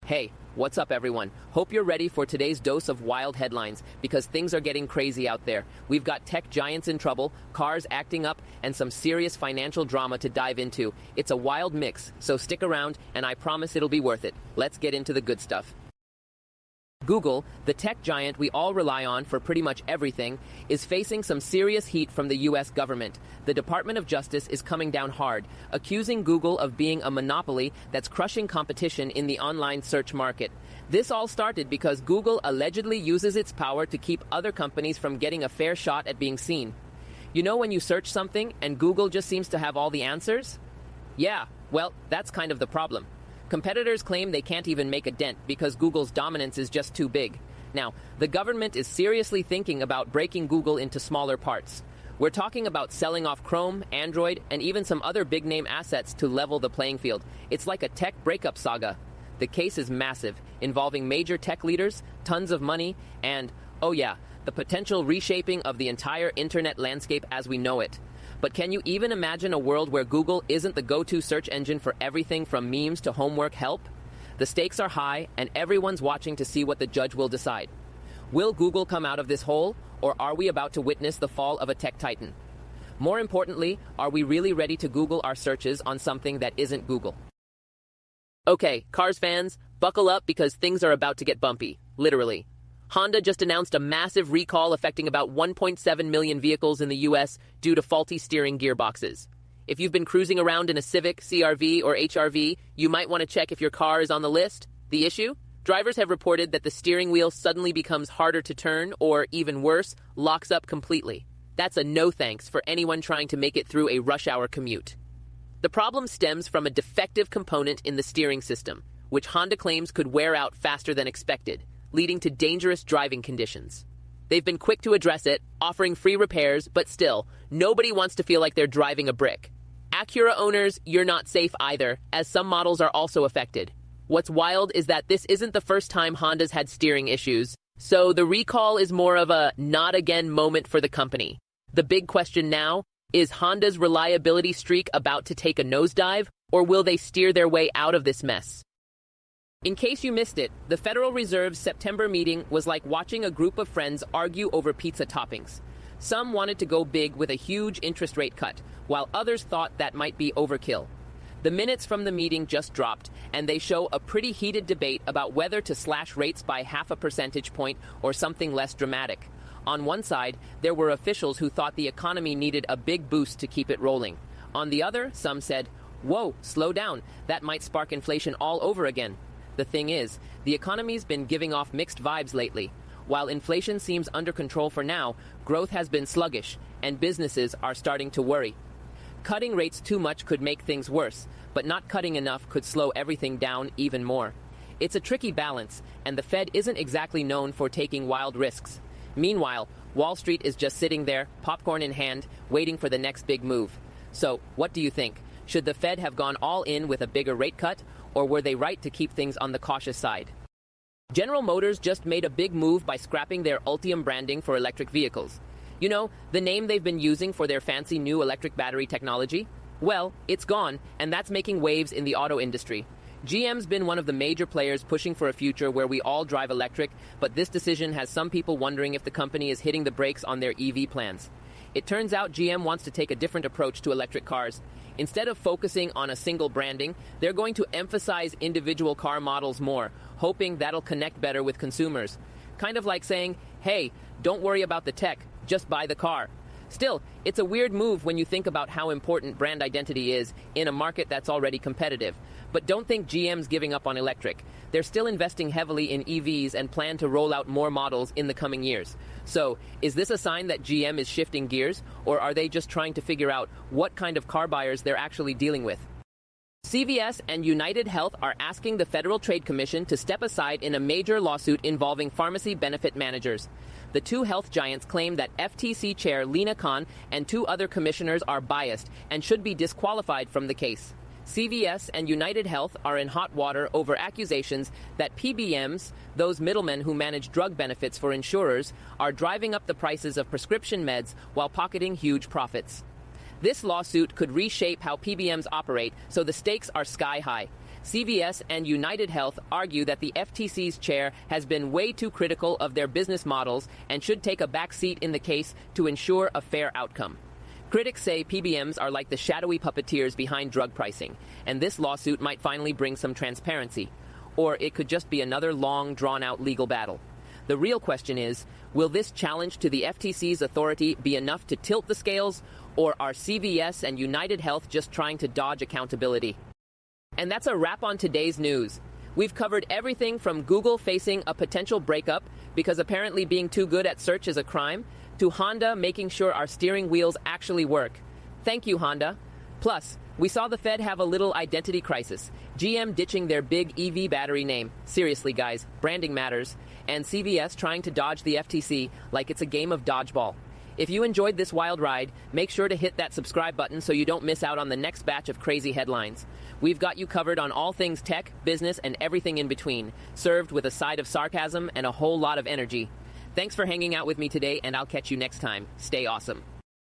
Hey, what's up everyone? Hope you're ready for today's dose of wild headlines because things are getting crazy out there. We've got tech giants in trouble, cars acting up, and some serious financial drama to dive into. It's a wild mix, so stick around and I promise it'll be worth it. Let's get into the good stuff. Google, the tech giant we all rely on for pretty much everything, is facing some serious heat from the US government. The Department of Justice is coming down hard, accusing Google of being a monopoly that's crushing competition in the online search market. This all started because Google allegedly uses its power to keep other companies from getting a fair shot at being seen. You know when you search something and Google just seems to have all the answers? Yeah, well, that's kind of the problem. Competitors claim they can't even make a dent because Google's dominance is just too big. Now, the government is seriously thinking about breaking Google into smaller parts. We're talking about selling off Chrome, Android, and even some other big-name assets to level the playing field. It's like a tech breakup saga. The case is massive, involving major tech leaders, tons of money, and, oh yeah, the potential reshaping of the entire internet landscape as we know it. But can you even imagine a world where Google isn't the go-to search engine for everything from memes to homework help? The stakes are high, and everyone's watching to see what the judge will decide. Will Google come out of this hole, or are we about to witness the fall of a tech titan? More importantly, are we really ready to Google our searches on something that isn't Google? Okay, Cars fans, buckle up because things are about to get bumpy, literally. Honda just announced a massive recall affecting about 1.7 million vehicles in the US due to faulty steering gearboxes. If you've been cruising around in a Civic, CR-V, or HR-V, you might want to check if your car is on the list. The issue? Drivers have reported that the steering wheel suddenly becomes harder to turn or, even worse, locks up completely. That's a no thanks for anyone trying to make it through a rush hour commute. The problem stems from a defective component in the steering system, which Honda claims could wear out faster than expected, leading to dangerous driving conditions. They've been quick to address it, offering free repairs, but still, nobody wants to feel like they're driving a brick. Acura owners, you're not safe either, as some models are also affected. What's wild is that this isn't the first time Honda's had steering issues, so the recall is more of a not again moment for the company. The big question now, is Honda's reliability streak about to take a nosedive, or will they steer their way out of this mess? In case you missed it, the Federal Reserve's September meeting was like watching a group of friends argue over pizza toppings. Some wanted to go big with a huge interest rate cut, while others thought that might be overkill. The minutes from the meeting just dropped, and they show a pretty heated debate about whether to slash rates by 0.5 percentage point or something less dramatic. On one side, there were officials who thought the economy needed a big boost to keep it rolling. On the other, some said, "Whoa, slow down, that might spark inflation all over again." The thing is, the economy's been giving off mixed vibes lately. While inflation seems under control for now, growth has been sluggish, and businesses are starting to worry. Cutting rates too much could make things worse, but not cutting enough could slow everything down even more. It's a tricky balance, and the Fed isn't exactly known for taking wild risks. Meanwhile, Wall Street is just sitting there, popcorn in hand, waiting for the next big move. So, what do you think? Should the Fed have gone all in with a bigger rate cut, or were they right to keep things on the cautious side? General Motors just made a big move by scrapping their Ultium branding for electric vehicles. You know, the name they've been using for their fancy new electric battery technology? Well, it's gone, and that's making waves in the auto industry. GM's been one of the major players pushing for a future where we all drive electric, but this decision has some people wondering if the company is hitting the brakes on their EV plans. It turns out GM wants to take a different approach to electric cars. Instead of focusing on a single branding, they're going to emphasize individual car models more, hoping that'll connect better with consumers. Kind of like saying, hey, don't worry about the tech, just buy the car. Still, it's a weird move when you think about how important brand identity is in a market that's already competitive. But don't think GM's giving up on electric. They're still investing heavily in EVs and plan to roll out more models in the coming years. So, is this a sign that GM is shifting gears, or are they just trying to figure out what kind of car buyers they're actually dealing with? CVS and UnitedHealth are asking the Federal Trade Commission to step aside in a major lawsuit involving pharmacy benefit managers. The two health giants claim that FTC Chair Lina Khan and two other commissioners are biased and should be disqualified from the case. CVS and UnitedHealth are in hot water over accusations that PBMs, those middlemen who manage drug benefits for insurers, are driving up the prices of prescription meds while pocketing huge profits. This lawsuit could reshape how PBMs operate, so the stakes are sky high. CVS and UnitedHealth argue that the FTC's chair has been way too critical of their business models and should take a back seat in the case to ensure a fair outcome. Critics say PBMs are like the shadowy puppeteers behind drug pricing, and this lawsuit might finally bring some transparency. Or it could just be another long, drawn-out legal battle. The real question is, will this challenge to the FTC's authority be enough to tilt the scales, or are CVS and UnitedHealth just trying to dodge accountability? And that's a wrap on today's news. We've covered everything from Google facing a potential breakup because apparently being too good at search is a crime, to Honda making sure our steering wheels actually work. Thank you, Honda. Plus, we saw the Fed have a little identity crisis, GM ditching their big EV battery name. Seriously, guys, branding matters. And CVS trying to dodge the FTC like it's a game of dodgeball. If you enjoyed this wild ride, make sure to hit that subscribe button so you don't miss out on the next batch of crazy headlines. We've got you covered on all things tech, business, and everything in between, served with a side of sarcasm and a whole lot of energy. Thanks for hanging out with me today, and I'll catch you next time. Stay awesome.